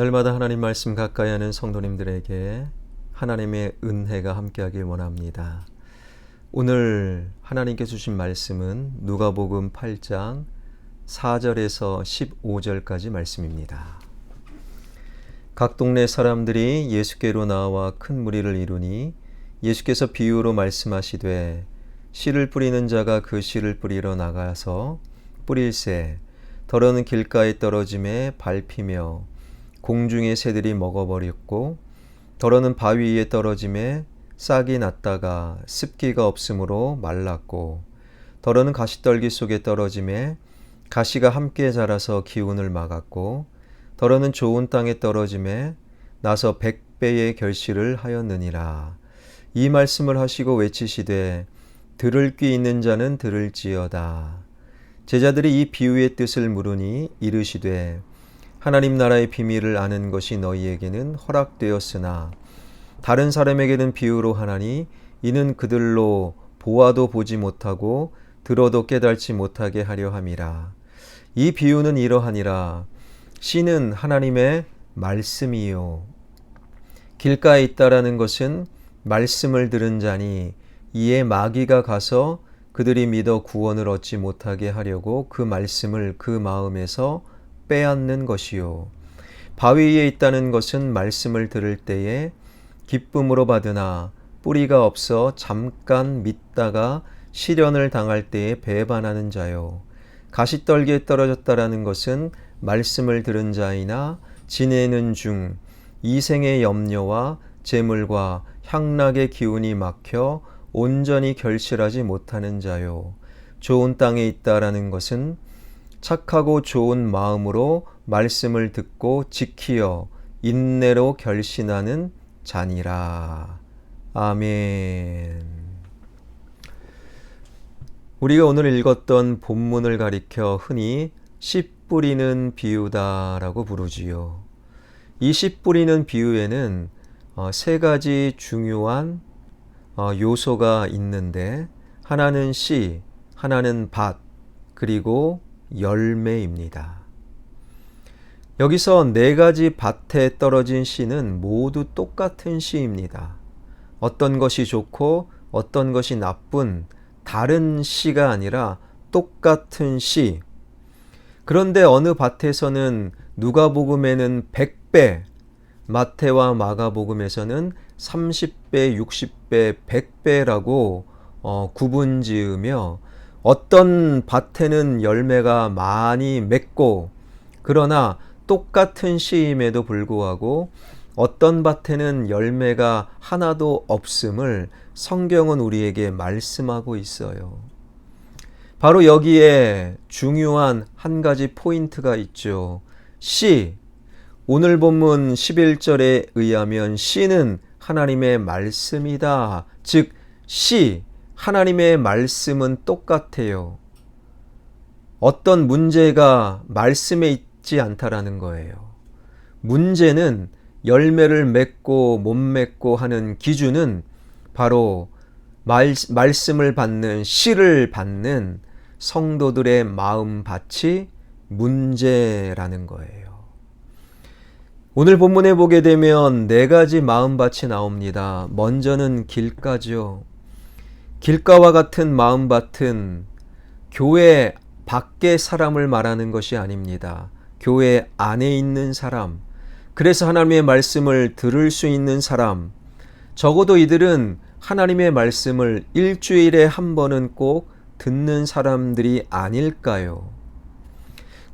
날마다 하나님 말씀 가까이 하는 성도님들에게 하나님의 은혜가 함께하길 원합니다. 오늘 하나님께 주신 말씀은 누가복음 8장 4절에서 15절까지 말씀입니다. 각 동네 사람들이 예수께로 나와 큰 무리를 이루니 예수께서 비유로 말씀하시되 씨를 뿌리는 자가 그 씨를 뿌리러 나가서 뿌릴새 더러는 길가에 떨어짐에 밟히며 공중의 새들이 먹어버렸고 더러는 바위 위에 떨어짐에 싹이 났다가 습기가 없으므로 말랐고 더러는 가시떨기 속에 떨어짐에 가시가 함께 자라서 기운을 막았고 더러는 좋은 땅에 떨어짐에 나서 100배의 결실을 하였느니라. 이 말씀을 하시고 외치시되 들을 귀 있는 자는 들을지어다. 제자들이 이 비유의 뜻을 물으니 이르시되 하나님 나라의 비밀을 아는 것이 너희에게는 허락되었으나 다른 사람에게는 비유로 하나니 이는 그들로 보아도 보지 못하고 들어도 깨달지 못하게 하려 함이라. 이 비유는 이러하니라. 씨는 하나님의 말씀이요 길가에 있다라는 것은 말씀을 들은 자니 이에 마귀가 가서 그들이 믿어 구원을 얻지 못하게 하려고 그 말씀을 그 마음에서 빼앗는 것이요 바위 위에 있다는 것은 말씀을 들을 때에 기쁨으로 받으나 뿌리가 없어 잠깐 믿다가 시련을 당할 때에 배반하는 자요 가시떨기에 떨어졌다라는 것은 말씀을 들은 자이나 지내는 중 이생의 염려와 재물과 향락의 기운이 막혀 온전히 결실하지 못하는 자요 좋은 땅에 있다라는 것은 착하고 좋은 마음으로 말씀을 듣고 지키어 인내로 결신하는 자니라. 아멘. 우리가 오늘 읽었던 본문을 가리켜 흔히 씨 뿌리는 비유다라고 부르지요. 이 씨 뿌리는 비유에는 세 가지 중요한 요소가 있는데 하나는 씨, 하나는 밭, 그리고 열매입니다. 여기서 네 가지 밭에 떨어진 씨는 모두 똑같은 씨입니다. 어떤 것이 좋고 어떤 것이 나쁜 다른 씨가 아니라 똑같은 씨. 그런데 어느 밭에서는 누가복음에는 100배, 마태와 마가복음에서는 30배, 60배, 100배라고 구분지으며 어떤 밭에는 열매가 많이 맺고 그러나 똑같은 씨임에도 불구하고 어떤 밭에는 열매가 하나도 없음을 성경은 우리에게 말씀하고 있어요. 바로 여기에 중요한 한 가지 포인트가 있죠. 씨, 오늘 본문 11절에 의하면 씨는 하나님의 말씀이다. 즉 씨, 하나님의 말씀은 똑같아요. 어떤 문제가 말씀에 있지 않다라는 거예요. 문제는 열매를 맺고 못 맺고 하는 기준은 바로 말씀을 받는 씨를 받는 성도들의 마음밭이 문제라는 거예요. 오늘 본문에 보게 되면 네 가지 마음밭이 나옵니다. 먼저는 길가죠. 길가와 같은 마음밭은 교회 밖의 사람을 말하는 것이 아닙니다. 교회 안에 있는 사람, 그래서 하나님의 말씀을 들을 수 있는 사람, 적어도 이들은 하나님의 말씀을 일주일에 한 번은 꼭 듣는 사람들이 아닐까요?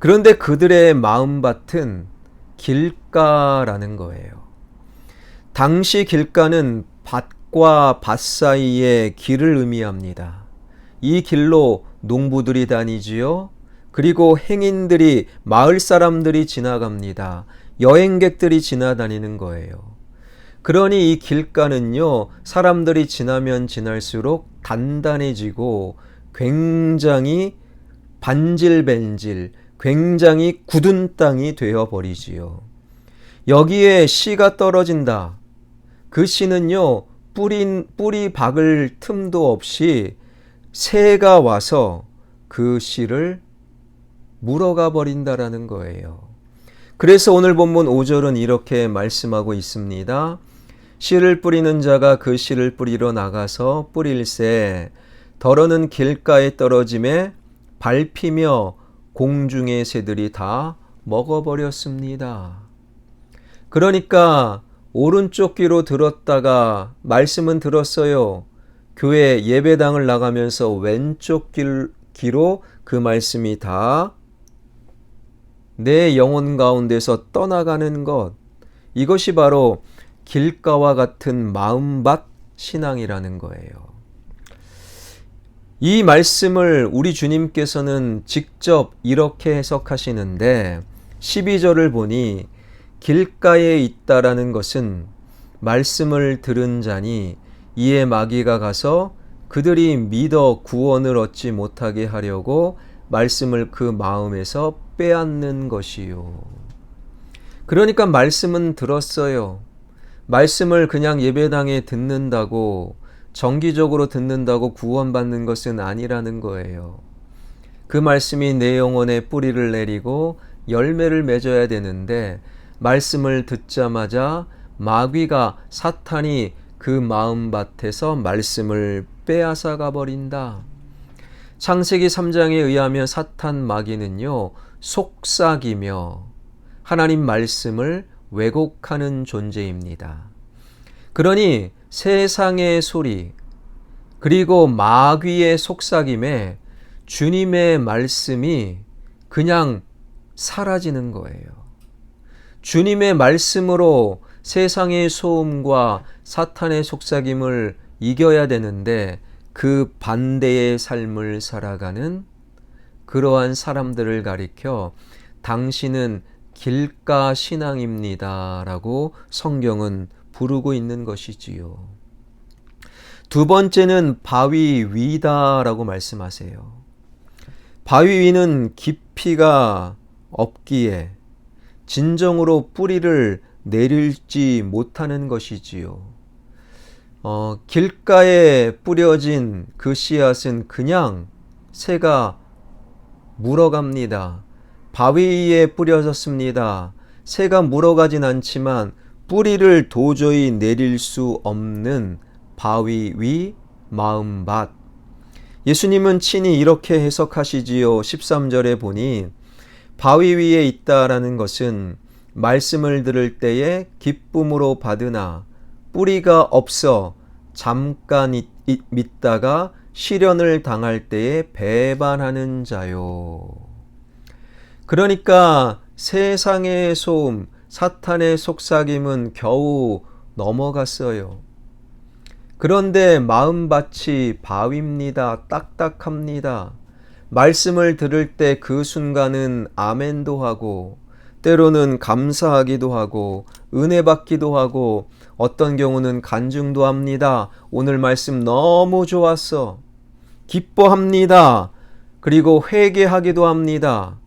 그런데 그들의 마음밭은 길가라는 거예요. 당시 길가는 밭과 밭 사이의 길을 의미합니다. 이 길로 농부들이 다니지요. 그리고 행인들이, 마을 사람들이 지나갑니다. 여행객들이 지나다니는 거예요. 그러니 이 길가는요, 사람들이 지나면 지날수록 단단해지고 굉장히 반질반질, 굉장히 굳은 땅이 되어버리지요. 여기에 씨가 떨어진다. 그 씨는요, 뿌리 박을 틈도 없이 새가 와서 그 씨를 물어가 버린다라는 거예요. 그래서 오늘 본문 5절은 이렇게 말씀하고 있습니다. 씨를 뿌리는 자가 그 씨를 뿌리러 나가서 뿌릴새 덜어는 길가에 떨어짐에 밟히며 공중의 새들이 다 먹어버렸습니다. 그러니까 오른쪽 귀로 들었다가 말씀은 들었어요. 교회 예배당을 나가면서 왼쪽 귀로 그 말씀이 다 내 영혼 가운데서 떠나가는 것, 이것이 바로 길가와 같은 마음밭 신앙이라는 거예요. 이 말씀을 우리 주님께서는 직접 이렇게 해석하시는데 12절을 보니 길가에 있다라는 것은 말씀을 들은 자니 이에 마귀가 가서 그들이 믿어 구원을 얻지 못하게 하려고 말씀을 그 마음에서 빼앗는 것이요. 그러니까 말씀은 들었어요. 말씀을 그냥 예배당에 듣는다고, 정기적으로 듣는다고 구원받는 것은 아니라는 거예요. 그 말씀이 내 영혼에 뿌리를 내리고 열매를 맺어야 되는데 말씀을 듣자마자 마귀가, 사탄이 그 마음밭에서 말씀을 빼앗아 가버린다. 창세기 3장에 의하면 사탄 마귀는요, 속삭이며 하나님 말씀을 왜곡하는 존재입니다. 그러니 세상의 소리 그리고 마귀의 속삭임에 주님의 말씀이 그냥 사라지는 거예요. 주님의 말씀으로 세상의 소음과 사탄의 속삭임을 이겨야 되는데 그 반대의 삶을 살아가는 그러한 사람들을 가리켜 당신은 길가 신앙입니다 라고 성경은 부르고 있는 것이지요. 두 번째는 바위 위다 라고 말씀하세요. 바위 위는 깊이가 없기에 진정으로 뿌리를 내릴지 못하는 것이지요. 길가에 뿌려진 그 씨앗은 그냥 새가 물어갑니다. 바위 위에 뿌려졌습니다. 새가 물어가진 않지만 뿌리를 도저히 내릴 수 없는 바위 위 마음밭. 예수님은 친히 이렇게 해석하시지요. 13절에 보니 바위 위에 있다라는 것은 말씀을 들을 때에 기쁨으로 받으나 뿌리가 없어 잠깐 믿다가 시련을 당할 때에 배반하는 자요. 그러니까 세상의 소음, 사탄의 속삭임은 겨우 넘어갔어요. 그런데 마음밭이 바위입니다. 딱딱합니다. 말씀을 들을 때 그 순간은 아멘도 하고 때로는 감사하기도 하고 은혜 받기도 하고 어떤 경우는 간증도 합니다. 오늘 말씀 너무 좋았어. 기뻐합니다. 그리고 회개하기도 합니다.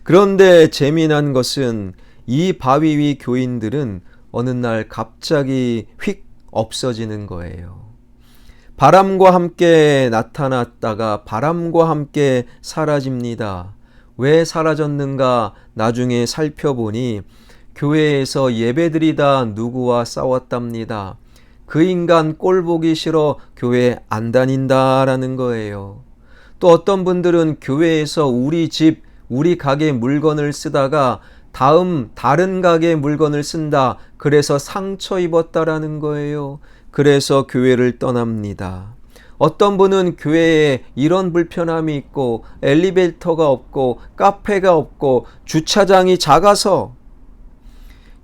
그런데 재미난 것은 이 바위 위 교인들은 어느 날 갑자기 휙 없어지는 거예요. 바람과 함께 나타났다가 바람과 함께 사라집니다. 왜 사라졌는가 나중에 살펴보니 교회에서 예배드리다 누구와 싸웠답니다. 그 인간 꼴 보기 싫어 교회 안 다닌다라는 거예요. 또 어떤 분들은 교회에서 우리 집, 우리 가게 물건을 쓰다가 다른 가게 물건을 쓴다. 그래서 상처 입었다라는 거예요. 그래서 교회를 떠납니다. 어떤 분은 교회에 이런 불편함이 있고 엘리베이터가 없고 카페가 없고 주차장이 작아서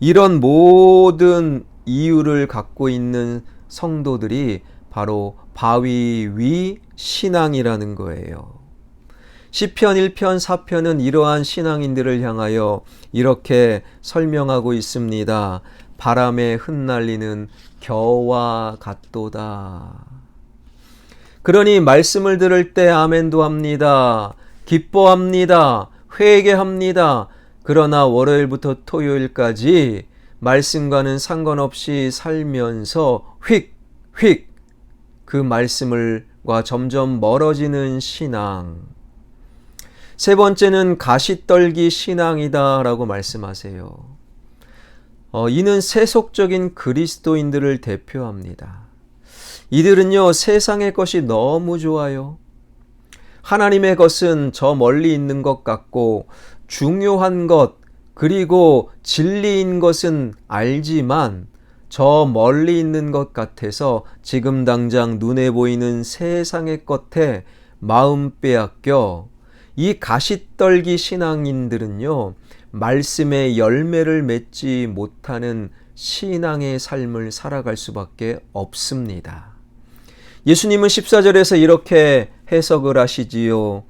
이런 모든 이유를 갖고 있는 성도들이 바로 바위 위 신앙이라는 거예요. 시편 1편 4편은 이러한 신앙인들을 향하여 이렇게 설명하고 있습니다. 바람에 흩날리는 겨와 같도다. 그러니 말씀을 들을 때 아멘도 합니다. 기뻐합니다. 회개합니다. 그러나 월요일부터 토요일까지 말씀과는 상관없이 살면서 휙 그 말씀과 점점 멀어지는 신앙. 세 번째는 가시떨기 신앙이다라고 말씀하세요. 이는 세속적인 그리스도인들을 대표합니다. 이들은요, 세상의 것이 너무 좋아요. 하나님의 것은 저 멀리 있는 것 같고 중요한 것, 그리고 진리인 것은 알지만 저 멀리 있는 것 같아서 지금 당장 눈에 보이는 세상의 것에 마음 빼앗겨 이 가시떨기 신앙인들은요, 말씀의 열매를 맺지 못하는 신앙의 삶을 살아갈 수밖에 없습니다. 예수님은 14절에서 이렇게 해석을 하시지요.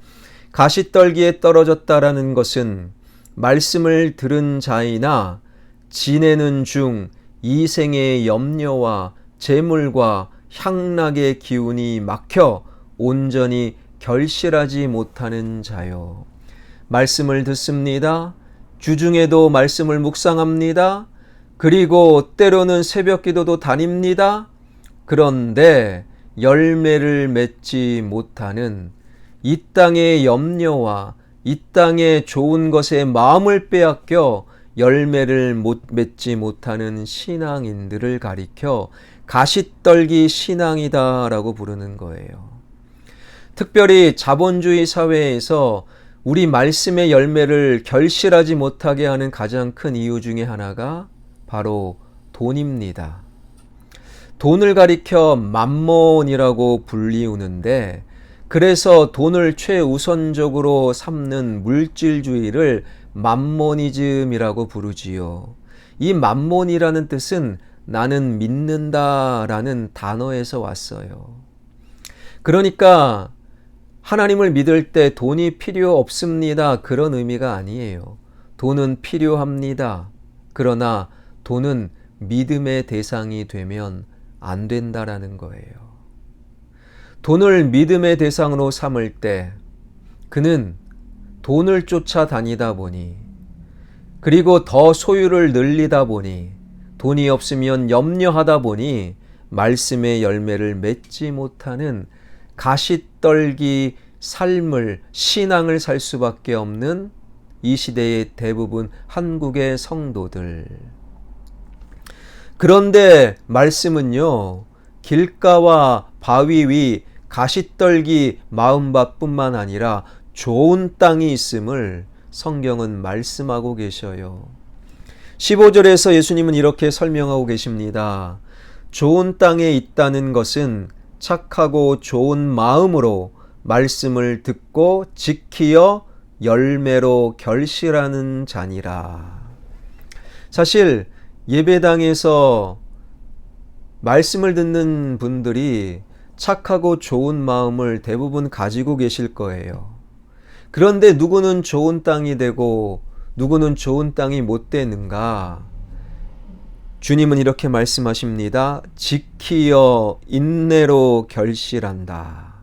가시떨기에 떨어졌다라는 것은 말씀을 들은 자이나 지내는 중 이생의 염려와 재물과 향락의 기운이 막혀 온전히 결실하지 못하는 자요. 말씀을 듣습니다. 주중에도 말씀을 묵상합니다. 그리고 때로는 새벽 기도도 다닙니다. 그런데 열매를 맺지 못하는 이 땅의 염려와 이 땅의 좋은 것에 마음을 빼앗겨 열매를 맺지 못하는 신앙인들을 가리켜 가시떨기 신앙이다라고 부르는 거예요. 특별히 자본주의 사회에서 우리 말씀의 열매를 결실하지 못하게 하는 가장 큰 이유 중에 하나가 바로 돈입니다. 돈을 가리켜 맘몬이라고 불리우는데, 그래서 돈을 최우선적으로 삼는 물질주의를 맘모니즘이라고 부르지요. 이 맘몬이라는 뜻은 나는 믿는다라는 단어에서 왔어요. 그러니까 하나님을 믿을 때 돈이 필요 없습니다, 그런 의미가 아니에요. 돈은 필요합니다. 그러나 돈은 믿음의 대상이 되면 안 된다라는 거예요. 돈을 믿음의 대상으로 삼을 때 그는 돈을 쫓아다니다 보니, 그리고 더 소유를 늘리다 보니, 돈이 없으면 염려하다 보니 말씀의 열매를 맺지 못하는 가시떨기 삶을, 신앙을 살 수밖에 없는 이 시대의 대부분 한국의 성도들. 그런데 말씀은요, 길가와 바위 위 가시떨기 마음밭뿐만 아니라 좋은 땅이 있음을 성경은 말씀하고 계셔요. 15절에서 예수님은 이렇게 설명하고 계십니다. 좋은 땅에 있다는 것은 착하고 좋은 마음으로 말씀을 듣고 지키어 열매로 결실하는 자니라. 사실 예배당에서 말씀을 듣는 분들이 착하고 좋은 마음을 대부분 가지고 계실 거예요. 그런데 누구는 좋은 땅이 되고 누구는 좋은 땅이 못 되는가? 주님은 이렇게 말씀하십니다. 지키어 인내로 결실한다.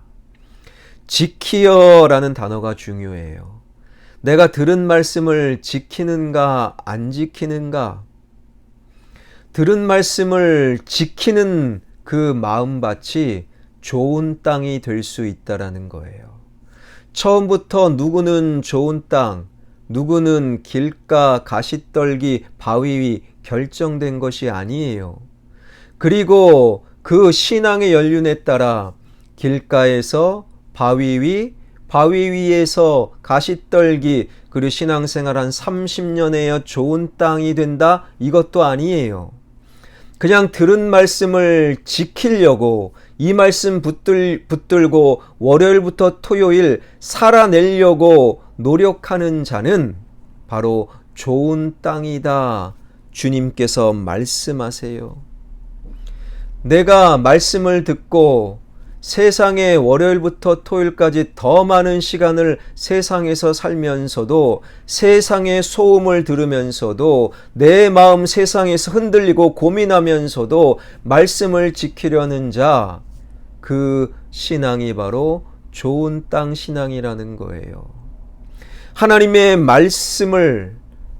지키어라는 단어가 중요해요. 내가 들은 말씀을 지키는가 안 지키는가? 들은 말씀을 지키는 그 마음밭이 좋은 땅이 될 수 있다라는 거예요. 처음부터 누구는 좋은 땅, 누구는 길가, 가시떨기, 바위 위 결정된 것이 아니에요. 그리고 그 신앙의 연륜에 따라 길가에서 바위 위, 바위 위에서 가시떨기, 그리고 신앙생활 한 30년에야 좋은 땅이 된다? 이것도 아니에요. 그냥 들은 말씀을 지키려고 이 말씀 붙들고 월요일부터 토요일 살아내려고 노력하는 자는 바로 좋은 땅이다. 주님께서 말씀하세요. 내가 말씀을 듣고 세상에 월요일부터 토요일까지 더 많은 시간을 세상에서 살면서도, 세상의 소음을 들으면서도, 내 마음 세상에서 흔들리고 고민하면서도 말씀을 지키려는 자, 그 신앙이 바로 좋은 땅 신앙이라는 거예요. 하나님의 말씀을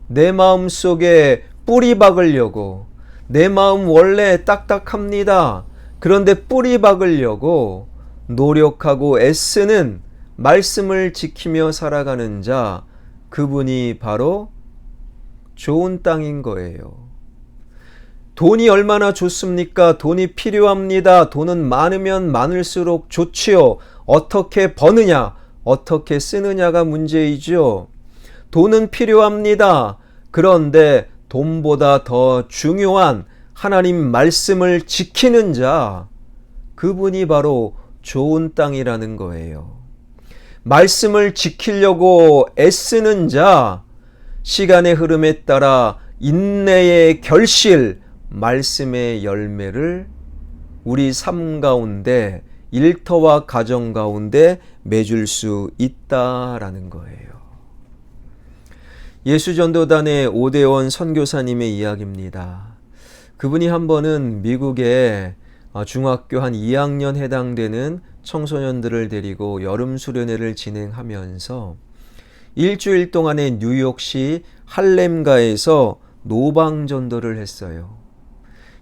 내 마음 속에 뿌리 박으려고, 내 마음 원래 딱딱합니다. 그런데 뿌리 박으려고 노력하고 애쓰는 말씀을 지키며 살아가는 자, 그분이 바로 좋은 땅인 거예요. 돈이 얼마나 좋습니까? 돈이 필요합니다. 돈은 많으면 많을수록 좋지요. 어떻게 버느냐, 어떻게 쓰느냐가 문제이죠. 돈은 필요합니다. 그런데 돈보다 더 중요한 하나님 말씀을 지키는 자, 그분이 바로 좋은 땅이라는 거예요. 말씀을 지키려고 애쓰는 자, 시간의 흐름에 따라 인내의 결실, 말씀의 열매를 우리 삶 가운데, 일터와 가정 가운데 맺을 수 있다라는 거예요. 예수전도단의 오대원 선교사님의 이야기입니다. 그분이 한 번은 미국에 중학교 한 2학년 해당되는 청소년들을 데리고 여름 수련회를 진행하면서 일주일 동안의 뉴욕시 할렘가에서 노방전도를 했어요.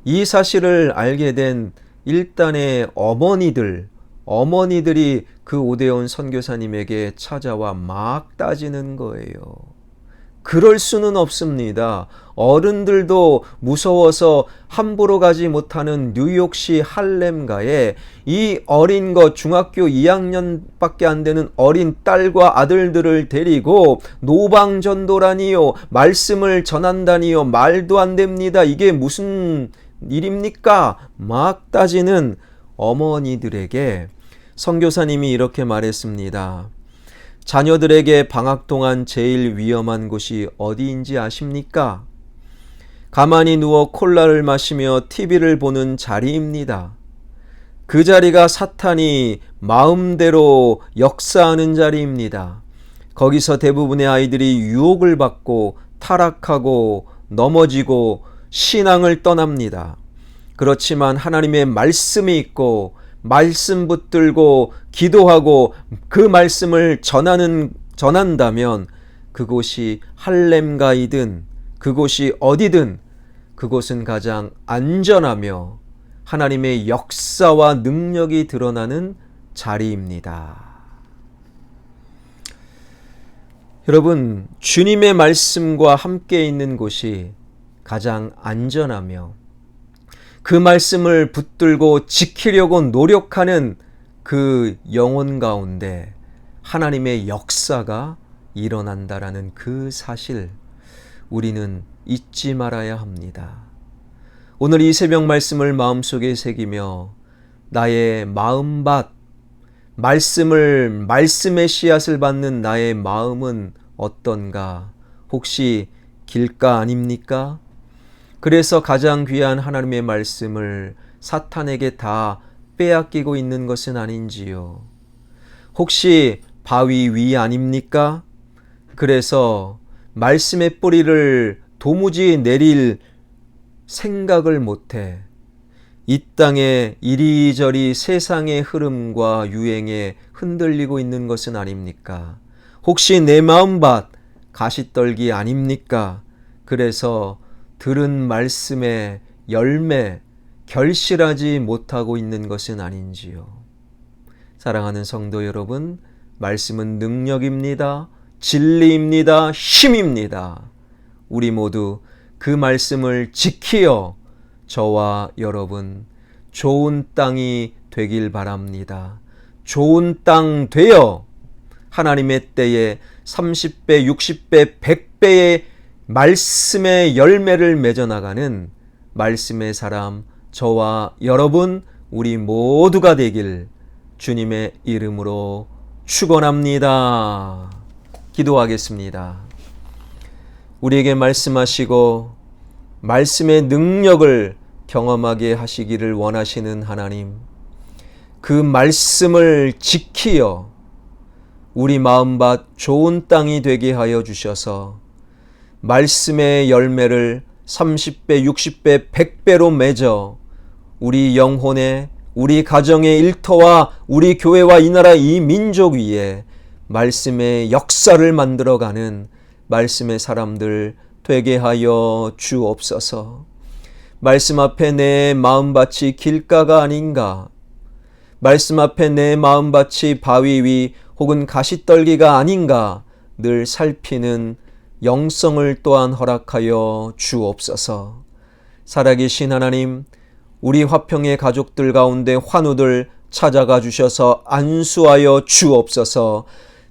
이 사실을 알게 된 일단의 어머니들이 그 오대원 선교사님에게 찾아와 막 따지는 거예요. 그럴 수는 없습니다. 어른들도 무서워서 함부로 가지 못하는 뉴욕시 할렘가에 이 어린 것, 중학교 2학년밖에 안 되는 어린 딸과 아들들을 데리고 노방전도라니요, 말씀을 전한다니요, 말도 안 됩니다. 이게 무슨 일입니까? 막 따지는 어머니들에게 선교사님이 이렇게 말했습니다. 자녀들에게 방학 동안 제일 위험한 곳이 어디인지 아십니까? 가만히 누워 콜라를 마시며 TV를 보는 자리입니다. 그 자리가 사탄이 마음대로 역사하는 자리입니다. 거기서 대부분의 아이들이 유혹을 받고 타락하고 넘어지고 신앙을 떠납니다. 그렇지만 하나님의 말씀이 있고 말씀 붙들고 기도하고 그 말씀을 전한다면 그곳이 할렘가이든 그곳이 어디든 그곳은 가장 안전하며 하나님의 역사와 능력이 드러나는 자리입니다. 여러분, 주님의 말씀과 함께 있는 곳이 가장 안전하며 그 말씀을 붙들고 지키려고 노력하는 그 영혼 가운데 하나님의 역사가 일어난다라는 그 사실, 우리는 잊지 말아야 합니다. 오늘 이 새벽 말씀을 마음속에 새기며 나의 마음밭, 말씀의 씨앗을 받는 나의 마음은 어떤가? 혹시 길가 아닙니까? 그래서 가장 귀한 하나님의 말씀을 사탄에게 다 빼앗기고 있는 것은 아닌지요? 혹시 바위 위 아닙니까? 그래서 말씀의 뿌리를 도무지 내릴 생각을 못해 이 땅에 이리저리 세상의 흐름과 유행에 흔들리고 있는 것은 아닙니까? 혹시 내 마음밭 가시떨기 아닙니까? 그래서 들은 말씀의 열매 결실하지 못하고 있는 것은 아닌지요? 사랑하는 성도 여러분, 말씀은 능력입니다. 진리입니다. 힘입니다. 우리 모두 그 말씀을 지키어 저와 여러분 좋은 땅이 되길 바랍니다. 좋은 땅 되어 하나님의 때에 30배, 60배, 100배의 말씀의 열매를 맺어나가는 말씀의 사람 저와 여러분 우리 모두가 되길 주님의 이름으로 축원합니다. 기도하겠습니다. 우리에게 말씀하시고 말씀의 능력을 경험하게 하시기를 원하시는 하나님, 그 말씀을 지키어 우리 마음밭 좋은 땅이 되게 하여 주셔서 말씀의 열매를 30배, 60배, 100배로 맺어 우리 영혼에, 우리 가정의 일터와 우리 교회와 이 나라 이 민족 위에 말씀의 역사를 만들어가는 말씀의 사람들 되게 하여 주옵소서. 말씀 앞에 내 마음밭이 길가가 아닌가? 말씀 앞에 내 마음밭이 바위 위 혹은 가시떨기가 아닌가 늘 살피는 영성을 또한 허락하여 주옵소서. 살아계신 하나님, 우리 화평의 가족들 가운데 환우들 찾아가 주셔서 안수하여 주옵소서.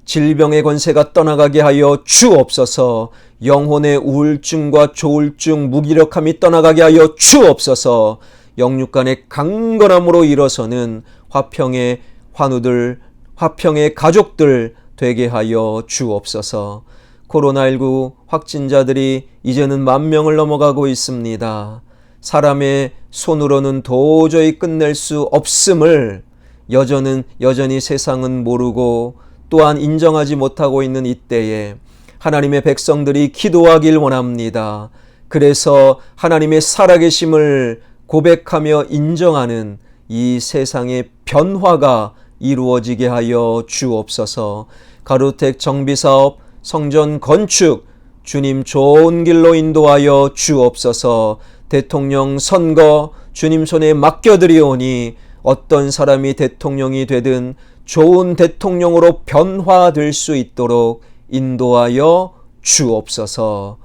질병의 권세가 떠나가게 하여 주옵소서. 영혼의 우울증과 조울증, 무기력함이 떠나가게 하여 주옵소서. 영육간의 강건함으로 일어서는 화평의 환우들, 화평의 가족들 되게 하여 주옵소서. 코로나19 확진자들이 이제는 10,000명을 넘어가고 있습니다. 사람의 손으로는 도저히 끝낼 수 없음을 여전히 세상은 모르고 또한 인정하지 못하고 있는 이때에 하나님의 백성들이 기도하길 원합니다. 그래서 하나님의 살아계심을 고백하며 인정하는 이 세상의 변화가 이루어지게 하여 주옵소서. 가로택 정비사업, 성전 건축, 주님 좋은 길로 인도하여 주옵소서. 대통령 선거, 주님 손에 맡겨드리오니 어떤 사람이 대통령이 되든 좋은 대통령으로 변화될 수 있도록 인도하여 주옵소서.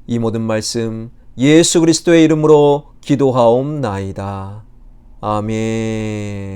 이 모든 말씀 예수 그리스도의 이름으로 기도하옵나이다. 아멘.